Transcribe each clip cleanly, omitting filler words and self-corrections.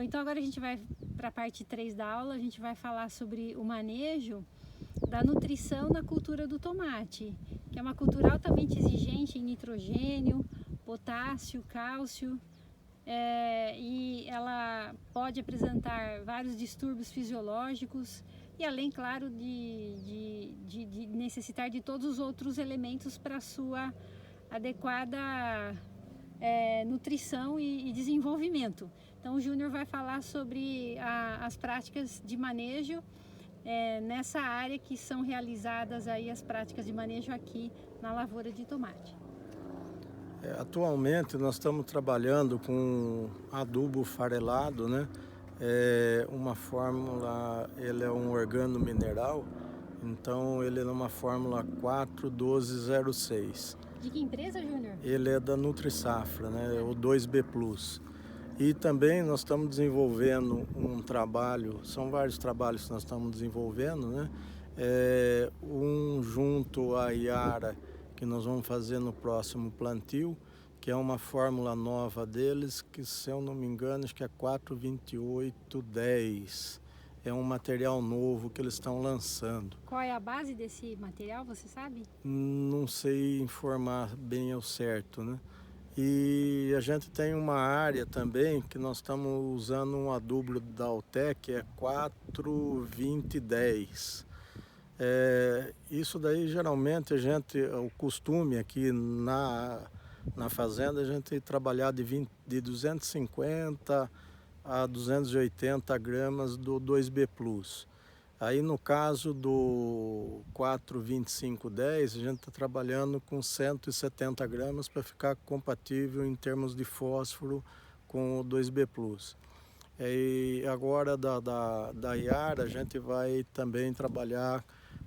Bom, então agora a gente vai para a parte 3 da aula, a gente vai falar sobre o manejo da nutrição na cultura do tomate, que é uma cultura altamente exigente em nitrogênio, potássio, cálcio, e ela pode apresentar vários distúrbios fisiológicos e além, claro, de necessitar de todos os outros elementos para a sua adequada nutrição e desenvolvimento. Então o Júnior vai falar sobre as práticas de manejo nessa área que são realizadas aí as práticas de manejo aqui na lavoura de tomate. Atualmente nós estamos trabalhando com adubo farelado, né? Uma fórmula, ele é um organomineral, então ele é uma fórmula 41206. De que empresa, Júnior? Ele é da NutriSafra, né? O 2B Plus. E também nós estamos desenvolvendo um trabalho, são vários trabalhos que nós estamos desenvolvendo, né? Um junto à Yara, que nós vamos fazer no próximo plantio, que é uma fórmula nova deles, que se eu não me engano, acho que é 42810. É um material novo que eles estão lançando. Qual é a base desse material, você sabe? Não sei informar bem ao certo, né? E a gente tem uma área também que nós estamos usando um adubo da Altec, é 42010. Isso daí geralmente o costume aqui na fazenda, a gente trabalhar de 250 a 280 gramas do 2B Plus. Aí no caso do 42510, a gente está trabalhando com 170 gramas para ficar compatível em termos de fósforo com o 2B Plus. E agora da Yara, a gente vai também trabalhar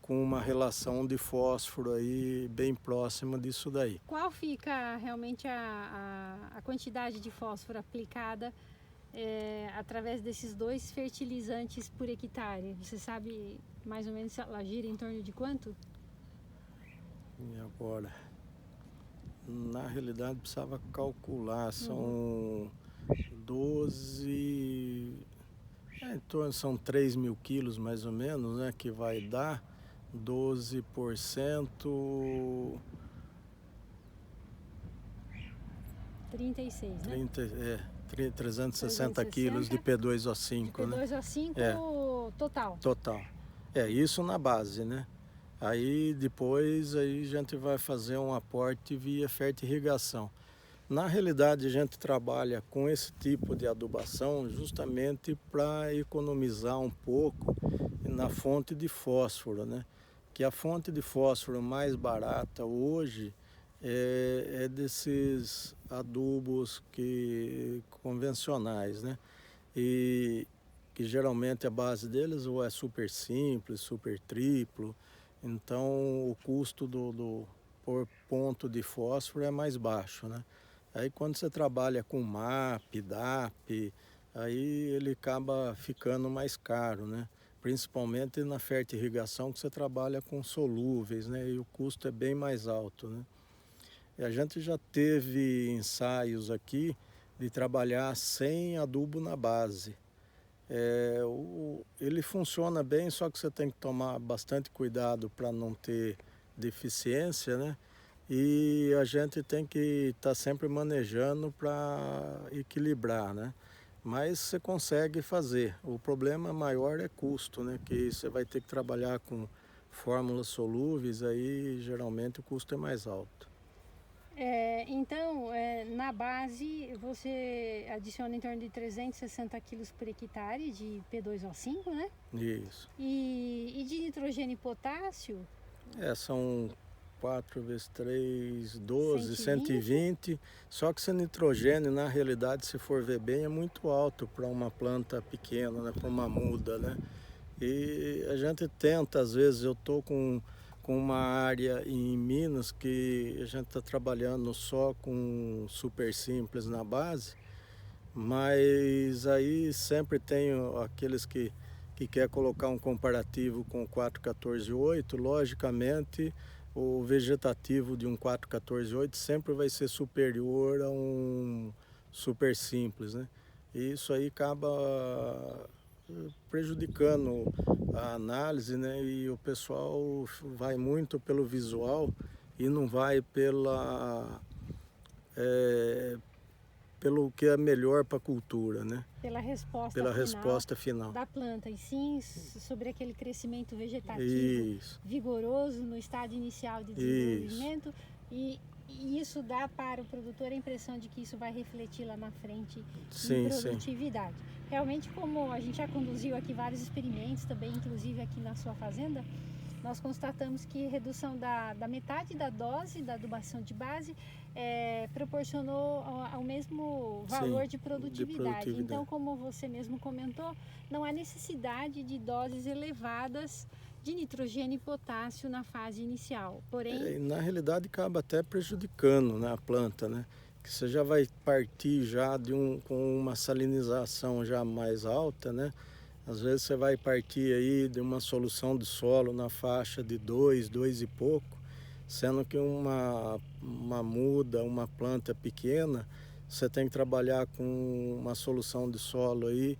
com uma relação de fósforo aí bem próxima disso daí. Qual fica realmente a quantidade de fósforo aplicada através desses dois fertilizantes por hectare? Você sabe mais ou menos se ela gira em torno de quanto? E agora, na realidade precisava calcular, são 12, em torno, são 3 mil quilos mais ou menos, né, que vai dar 12%. 36, né? 360 quilos de P2O5, de P2O5 total. Total. Isso na base, né? Aí depois a gente vai fazer um aporte via fertirrigação. Na realidade a gente trabalha com esse tipo de adubação justamente para economizar um pouco na fonte de fósforo, né? Que a fonte de fósforo mais barata hoje é desses adubos convencionais, né? E que geralmente a base deles ou é super simples, super triplo, então o custo por ponto de fósforo é mais baixo, né? Aí quando você trabalha com MAP, DAP, aí ele acaba ficando mais caro, né? Principalmente na fertirrigação, que você trabalha com solúveis, né? E o custo é bem mais alto, né? E a gente já teve ensaios aqui de trabalhar sem adubo na base. Ele funciona bem, só que você tem que tomar bastante cuidado para não ter deficiência, né? E a gente tem que estar sempre manejando para equilibrar, né? Mas você consegue fazer. O problema maior é custo, né? Que você vai ter que trabalhar com fórmulas solúveis, aí geralmente o custo é mais alto. Então, na base você adiciona em torno de 360 quilos por hectare de P2O5, né? Isso. E de nitrogênio e potássio? São 4 vezes 3, 12, 120. Só que esse nitrogênio, na realidade, se for ver bem, é muito alto para uma planta pequena, né? Para uma muda, né? E a gente tenta, às vezes, eu estou com uma área em Minas que a gente está trabalhando só com super simples na base, mas aí sempre tem aqueles que quer colocar um comparativo com o 414.8, logicamente o vegetativo de um 414.8 sempre vai ser superior a um super simples, né? e isso aí acaba prejudicando a análise, né? E o pessoal vai muito pelo visual e não vai pelo que é melhor para a cultura, né? Pela resposta Pela final resposta final. da planta, e sim sobre aquele crescimento vegetativo Isso. vigoroso no estado inicial de desenvolvimento. E isso dá para o produtor a impressão de que isso vai refletir lá na frente em produtividade. Realmente, como a gente já conduziu aqui vários experimentos também, inclusive aqui na sua fazenda, nós constatamos que redução da metade da dose da adubação de base proporcionou ao mesmo valor de produtividade. Então, como você mesmo comentou, não há necessidade de doses elevadas de nitrogênio e potássio na fase inicial. Porém, na realidade acaba até prejudicando, né, a planta, né? Que você já vai partir já com uma salinização já mais alta, né? Às vezes você vai partir aí de uma solução de solo na faixa de 2 e pouco, sendo que uma muda, uma planta pequena, você tem que trabalhar com uma solução de solo aí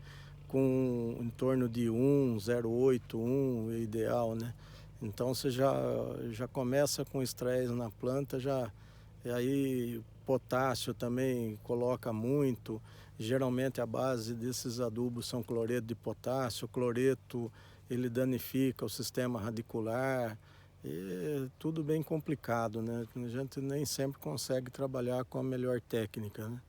com em torno de 0,8, 1 é ideal, né? Então você já começa com estresse na planta, e aí potássio também coloca muito. Geralmente a base desses adubos são cloreto de potássio. O cloreto ele danifica o sistema radicular. E tudo bem complicado, né? A gente nem sempre consegue trabalhar com a melhor técnica, né?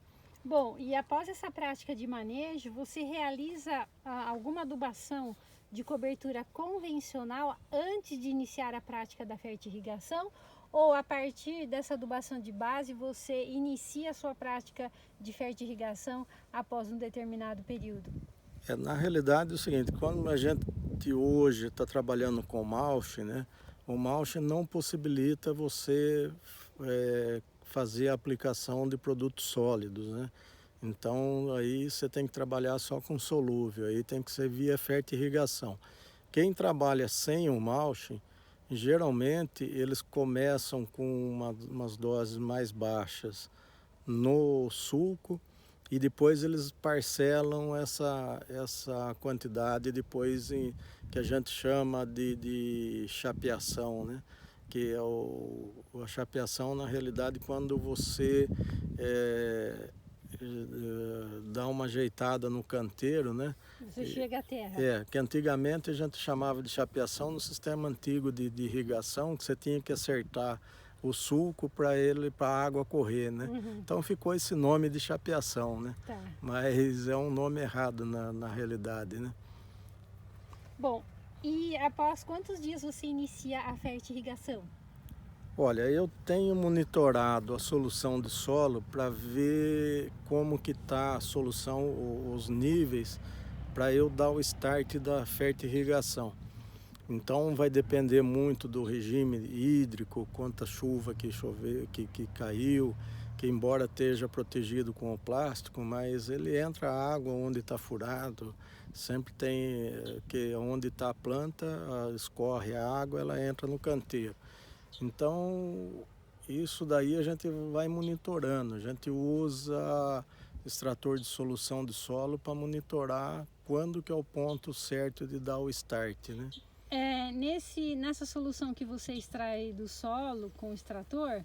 Bom, e após essa prática de manejo, você realiza alguma adubação de cobertura convencional antes de iniciar a prática da fertirrigação? Ou a partir dessa adubação de base você inicia a sua prática de fertirrigação após um determinado período? Na realidade é o seguinte, quando a gente hoje está trabalhando com mulch, né? O mulch não possibilita você fazer a aplicação de produtos sólidos, né? Então aí você tem que trabalhar só com solúvel, aí tem que ser via fertirrigação. Quem trabalha sem o mulch, geralmente eles começam com umas doses mais baixas no sulco e depois eles parcelam essa quantidade depois que a gente chama de chapeação, né? Que é a chapeação, na realidade, quando você dá uma ajeitada no canteiro, né? Você chega à terra. Que antigamente a gente chamava de chapeação no sistema antigo de irrigação, que você tinha que acertar o sulco para a água correr, né? Uhum. Então ficou esse nome de chapeação, né? Tá. Mas é um nome errado na realidade, né? Bom, e após quantos dias você inicia a fertirrigação? Olha, eu tenho monitorado a solução de solo para ver como que está a solução, os níveis, para eu dar o start da fertirrigação. Então vai depender muito do regime hídrico, quanta chuva que caiu, que embora esteja protegido com o plástico, mas ele entra a água onde está furado, sempre tem que onde está a planta, escorre a água, ela entra no canteiro. Então isso daí a gente vai monitorando, a gente usa extrator de solução de solo para monitorar quando que é o ponto certo de dar o start, né? Nessa solução que você extrai do solo com o extrator,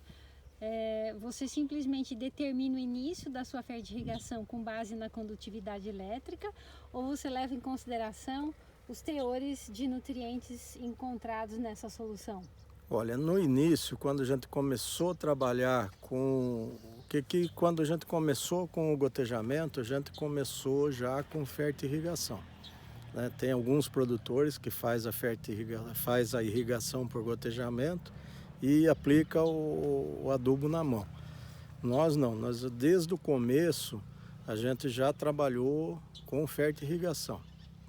você simplesmente determina o início da sua fertirrigação com base na condutividade elétrica, ou você leva em consideração os teores de nutrientes encontrados nessa solução? Olha, no início, quando a gente começou a trabalhar quando a gente começou com o gotejamento, a gente começou já com fertirrigação. Né? Tem alguns produtores que faz a irrigação por gotejamento e aplica o adubo na mão. Nós não, nós desde o começo a gente já trabalhou com fertirrigação.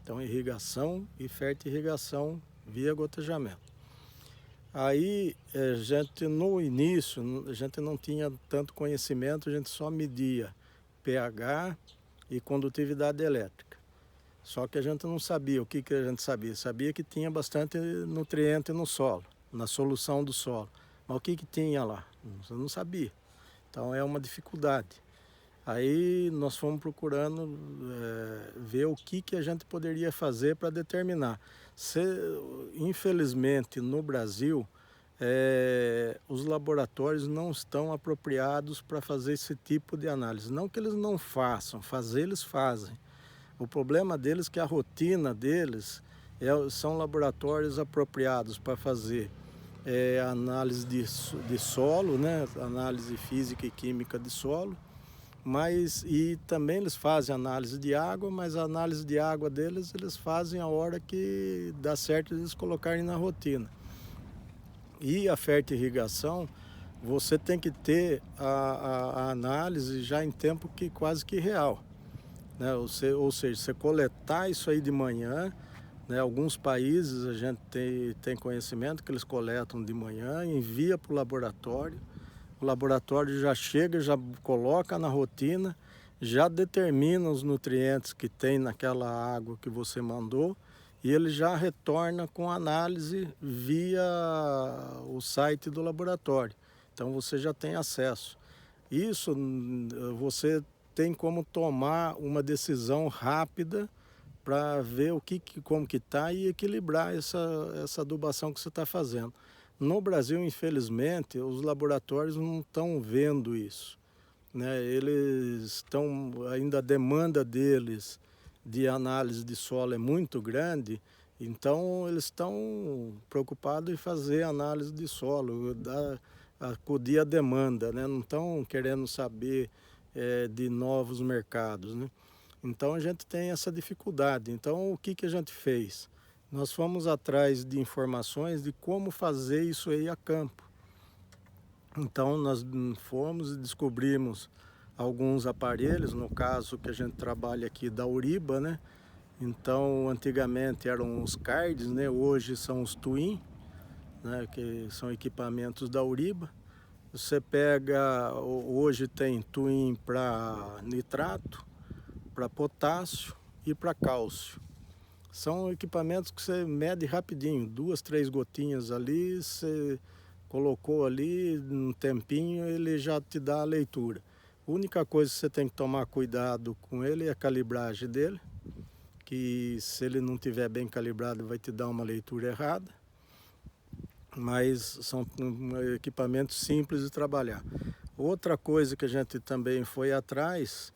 Então irrigação e fertirrigação via gotejamento. Aí a gente no início, a gente não tinha tanto conhecimento, a gente só media pH e condutividade elétrica. Só que a gente não sabia, o que a gente sabia? Sabia que tinha bastante nutriente no solo, na solução do solo. Mas o que tinha lá? Você não sabia. Então é uma dificuldade. Aí nós fomos procurando ver o que a gente poderia fazer para determinar. Infelizmente, no Brasil, os laboratórios não estão apropriados para fazer esse tipo de análise. Não que eles não façam, fazer eles fazem. O problema deles é que a rotina deles são laboratórios apropriados para fazer análise de solo, né? Análise física e química de solo, e também eles fazem análise de água, mas a análise de água deles eles fazem a hora que dá certo eles colocarem na rotina. E a fertirrigação, você tem que ter a análise já em tempo quase que real, né? Ou seja, você coletar isso aí de manhã, né? Alguns países a gente tem conhecimento que eles coletam de manhã, envia para o laboratório já chega, já coloca na rotina, já determina os nutrientes que tem naquela água que você mandou e ele já retorna com análise via o site do laboratório. Então você já tem acesso. Isso você tem como tomar uma decisão rápida para ver como que está e equilibrar essa adubação que você está fazendo. No Brasil, infelizmente, os laboratórios não estão vendo isso, né? Eles estão, ainda a demanda deles de análise de solo é muito grande, então eles estão preocupados em fazer análise de solo, acudir à demanda, né? Não estão querendo saber de novos mercados, né? Então a gente tem essa dificuldade. Então o que a gente fez? Nós fomos atrás de informações de como fazer isso aí a campo. Então nós fomos e descobrimos alguns aparelhos, no caso que a gente trabalha aqui da Uriba, né? Então antigamente eram os cards, né? Hoje são os Twin, né? Que são equipamentos da Uriba. Você pega, hoje tem Twin para nitrato, para potássio e para cálcio. São equipamentos que você mede rapidinho, 2, 3 gotinhas ali, você colocou ali, um tempinho, ele já te dá a leitura. A única coisa que você tem que tomar cuidado com ele é a calibragem dele, que se ele não estiver bem calibrado vai te dar uma leitura errada, mas são equipamentos simples de trabalhar. Outra coisa que a gente também foi atrás,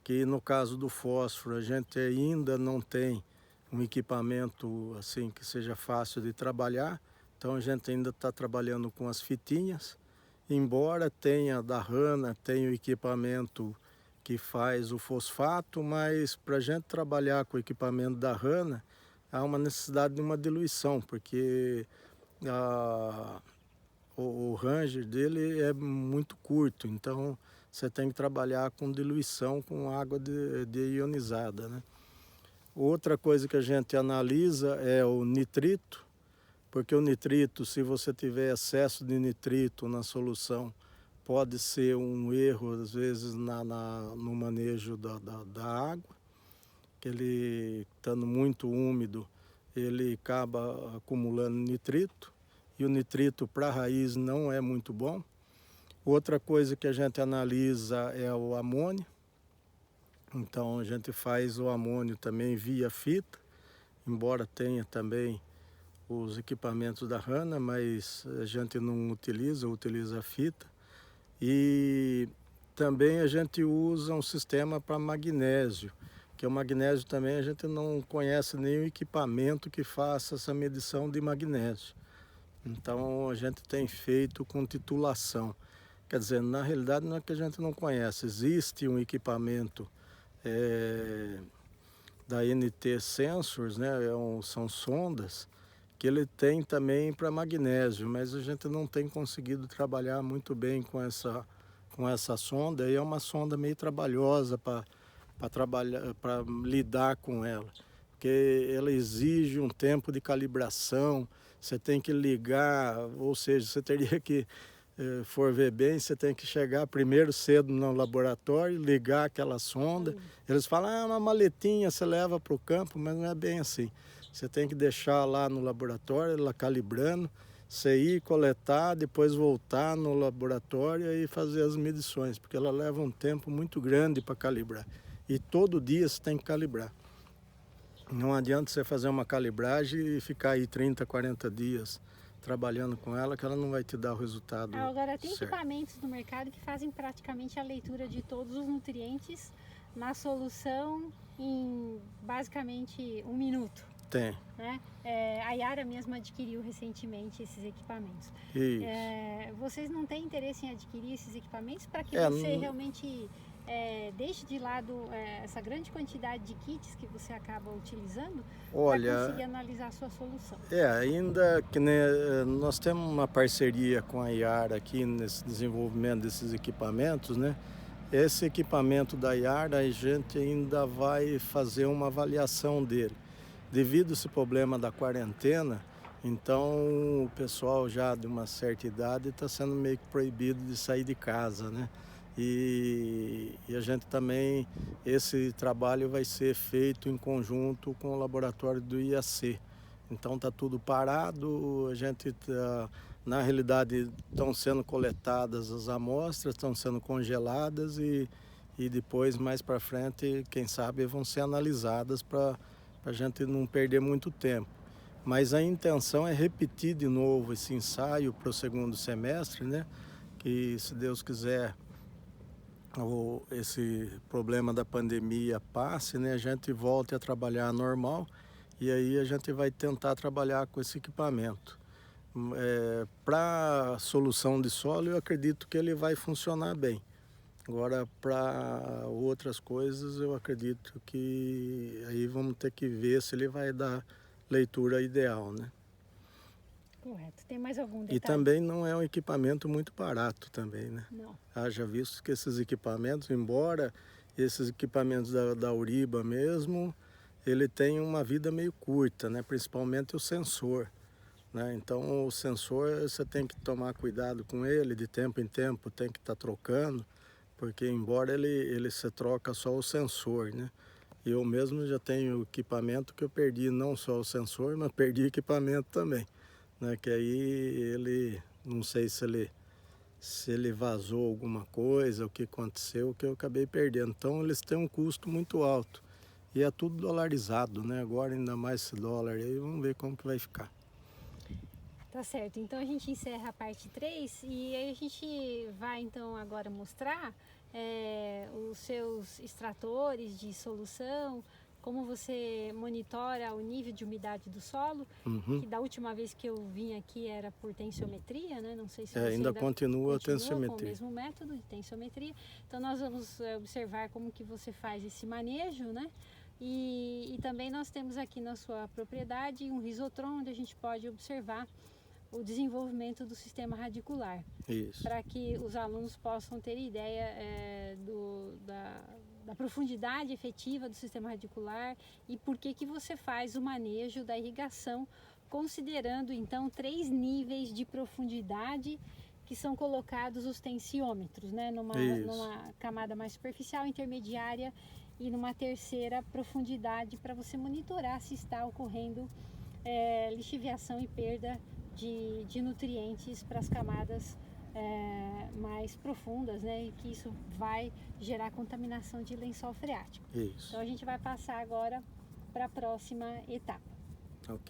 que no caso do fósforo a gente ainda não tem um equipamento assim que seja fácil de trabalhar, então a gente ainda está trabalhando com as fitinhas, embora tenha da Hanna, tenha o equipamento que faz o fosfato, mas para a gente trabalhar com o equipamento da Hanna há uma necessidade de uma diluição, porque o range dele é muito curto, então você tem que trabalhar com diluição com água ionizada, né? Outra coisa que a gente analisa é o nitrito, porque o nitrito, se você tiver excesso de nitrito na solução, pode ser um erro, às vezes, no manejo da água, que ele, estando muito úmido, ele acaba acumulando nitrito, e o nitrito para a raiz não é muito bom. Outra coisa que a gente analisa é o amônio. Então a gente faz o amônio também via fita, embora tenha também os equipamentos da Hanna, mas a gente não utiliza a fita. E também a gente usa um sistema para magnésio, que o magnésio também a gente não conhece nenhum equipamento que faça essa medição de magnésio. Então a gente tem feito com titulação. Quer dizer, na realidade não é que a gente não conhece, existe um equipamento da NT Sensors, né? São sondas que ele tem também para magnésio, mas a gente não tem conseguido trabalhar muito bem com essa sonda, e é uma sonda meio trabalhosa para lidar com ela, porque ela exige um tempo de calibração, você tem que ligar, ou seja, você teria que for ver bem, você tem que chegar primeiro cedo no laboratório, ligar aquela sonda. Eles falam, uma maletinha você leva para o campo, mas não é bem assim. Você tem que deixar lá no laboratório, ela calibrando. você ir coletar, depois voltar no laboratório e fazer as medições, porque ela leva um tempo muito grande para calibrar. E todo dia você tem que calibrar. Não adianta você fazer uma calibragem e ficar aí 30, 40 dias trabalhando com ela, que ela não vai te dar o resultado Agora, tem certo. equipamentos no mercado que fazem praticamente a leitura de todos os nutrientes na solução em basicamente 1 minuto. Tem. Né? A Yara mesmo adquiriu recentemente esses equipamentos. Isso. Vocês não têm interesse em adquirir esses equipamentos para que você realmente deixe de lado essa grande quantidade de kits que você acaba utilizando para conseguir analisar a sua solução? Ainda que nós temos uma parceria com a Yara aqui nesse desenvolvimento desses equipamentos, né? Esse equipamento da Yara, a gente ainda vai fazer uma avaliação dele. Devido a esse problema da quarentena, então o pessoal já de uma certa idade está sendo meio que proibido de sair de casa, né? E a gente também, esse trabalho vai ser feito em conjunto com o laboratório do IAC. Então está tudo parado, a gente na realidade estão sendo coletadas as amostras, estão sendo congeladas e depois mais para frente, quem sabe, vão ser analisadas para a gente não perder muito tempo. Mas a intenção é repetir de novo esse ensaio para o segundo semestre, né? Que, se Deus quiser, esse problema da pandemia passe, né? A gente volte a trabalhar normal e aí a gente vai tentar trabalhar com esse equipamento. Para solução de solo, eu acredito que ele vai funcionar bem. Agora, para outras coisas, eu acredito que aí vamos ter que ver se ele vai dar leitura ideal, né? Correto. Tem mais algum detalhe? E também não é um equipamento muito barato também, né? Não. Haja visto que esses equipamentos, embora esses equipamentos da Uriba mesmo, ele tem uma vida meio curta, né? Principalmente o sensor, né? Então, o sensor, você tem que tomar cuidado com ele, de tempo em tempo tem que estar trocando, porque embora ele se troca só o sensor, né? Eu mesmo já tenho equipamento que eu perdi não só o sensor, mas perdi equipamento também, né? Que aí ele, não sei se ele vazou alguma coisa, o que aconteceu, que eu acabei perdendo. Então eles têm um custo muito alto e é tudo dolarizado, né? Agora ainda mais esse dólar aí, vamos ver como que vai ficar. Tá certo, então a gente encerra a parte 3 e aí a gente vai então agora mostrar os seus extratores de solução, como você monitora o nível de umidade do solo, que da última vez que eu vim aqui era por tensiometria, né? Não sei se você ainda continua a tensiometria. Com o mesmo método de tensiometria. Então nós vamos observar como que você faz esse manejo, né? E também nós temos aqui na sua propriedade um risotron, onde a gente pode observar o desenvolvimento do sistema radicular. Isso. Para que os alunos possam ter ideia da profundidade efetiva do sistema radicular e por que você faz o manejo da irrigação, considerando então 3 níveis de profundidade que são colocados os tensiômetros, né? Numa camada mais superficial, intermediária e numa terceira profundidade, para você monitorar se está ocorrendo lixiviação e perda de nutrientes para as camadas mais profundas, né? E que isso vai gerar contaminação de lençol freático. Isso. Então a gente vai passar agora para a próxima etapa.